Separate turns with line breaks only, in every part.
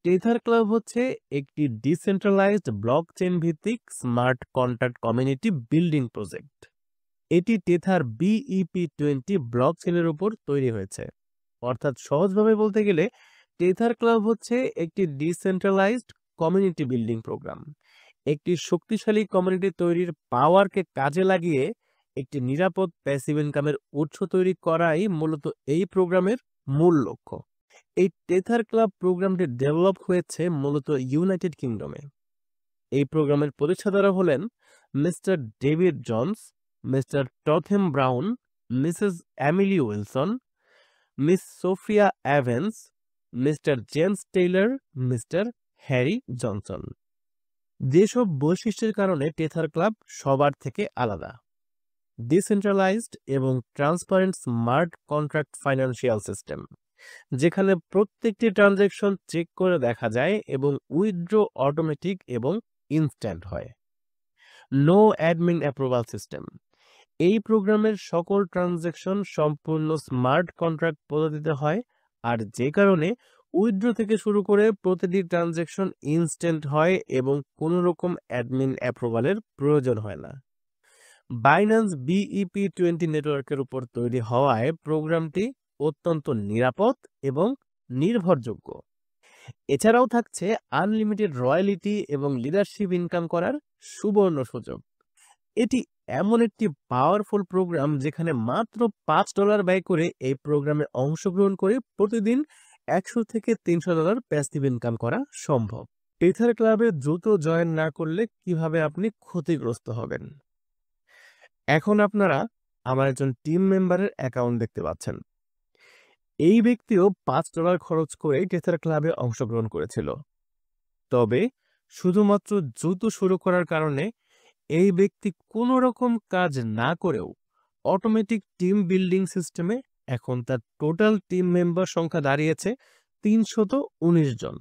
Tether club হচ্ছে একটি decentralised blockchain ভিত্তিক smart contract community building project. এটি টেথার BEP-20 ব্লকচেনের উপর তৈরি হয়েছে। অর্থাৎ সহজভাবে বলতে গেলে টেথার ক্লাব হচ্ছে একটি ডিসেন্ট্রালাইজড কমিউনিটি বিল্ডিং প্রোগ্রাম। একটি শক্তিশালী কমিউনিটি তৈরির পাওয়ারকে কাজে লাগিয়ে একটি নিরাপদ প্যাসিভ ইনকামের উৎস তৈরি করাই মূলত এই প্রোগ্রামের মূল লক্ষ্য। এই টেথার ক্লাব প্রোগ্রামটি ডেভেলপ হয়েছে মূলত ইউনাইটেড কিংডমে। এই প্রোগ্রামের প্রতিষ্ঠাতারা হলেন mister David Jones, mister Totham Brown, Mrs Emily Wilson, miss Sophia Evans, mister James Taylor, mister Harry Johnson. যেসব বৈশিষ্ট্যের কারণে টেথার ক্লাব সবার থেকে আলাদা: ডিসেন্ট্রালাইজড এবং transparent smart contract financial system, যেখানে প্রত্যেকটি ট্রানজ্যাকশন চেক করে দেখা যায় এবং উইথড্র অটোমেটিক এবং ইনস্ট্যান্ট হয়। নো অ্যাডমিন অ্যাপ্রুভাল সিস্টেম, এই প্রোগ্রামের সকল ট্রানজ্যাকশন সম্পূর্ণ স্মার্ট কন্ট্রাক্ট পদ্ধতিতে হয়, আর যে কারণে উইথড্র থেকে শুরু করে প্রতিটি ট্রানজ্যাকশন ইনস্ট্যান্ট হয় এবং কোনো রকম অ্যাডমিন অ্যাপ্রুভালের প্রয়োজন হয় না। বাইন্যান্স BEP-20 নেটওয়ার্কের উপর তৈরি হওয়ায় প্রোগ্রামটি অত্যন্ত নিরাপদ এবং নির্ভরযোগ্য। এছাড়াও থাকছে আনলিমিটেড রয়্যালিটি এবং লিডারশিপ ইনকাম করার সুবর্ণ সুযোগ। এটি এমন একটি পাওয়ারফুল প্রোগ্রাম যেখানে মাত্র $5 ব্যয় করে এই প্রোগ্রামে অংশগ্রহণ করে প্রতিদিন $100 থেকে $300 প্যাসিভ ইনকাম করা সম্ভব। টেথার ক্লাবে দ্রুত জয়েন না করলে কিভাবে আপনি ক্ষতিগ্রস্ত হবেন? এখন আপনারা আমার একজন টিম মেম্বারের অ্যাকাউন্ট দেখতে পাচ্ছেন। এই ব্যক্তিও $5 খরচ করে টেথার ক্লাবে অংশগ্রহণ করেছিল। তবে শুধুমাত্র দ্রুত শুরু করার কারণে এই ব্যক্তি কোনো রকম কাজ না করেও অটোমেটিক টিম বিল্ডিং সিস্টেমে এখন তার টোটাল টিম মেম্বার সংখ্যা দাঁড়িয়েছে 319 জন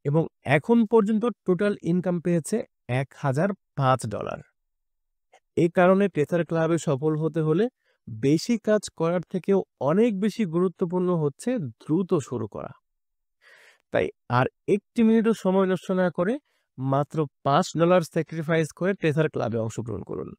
এবং এখন পর্যন্ত টোটাল ইনকাম পেয়েছে $1005। এই কারণে টেথার ক্লাবে সফল হতে হলে বেশি কাজ করার থেকেও অনেক বেশি গুরুত্বপূর্ণ হচ্ছে দ্রুত শুরু করা। তাই আর একটি মিনিটও সময় নষ্ট না করে মাত্র $5 স্যাক্রিফাইস করে টেথার ক্লাবে অংশগ্রহণ করুন।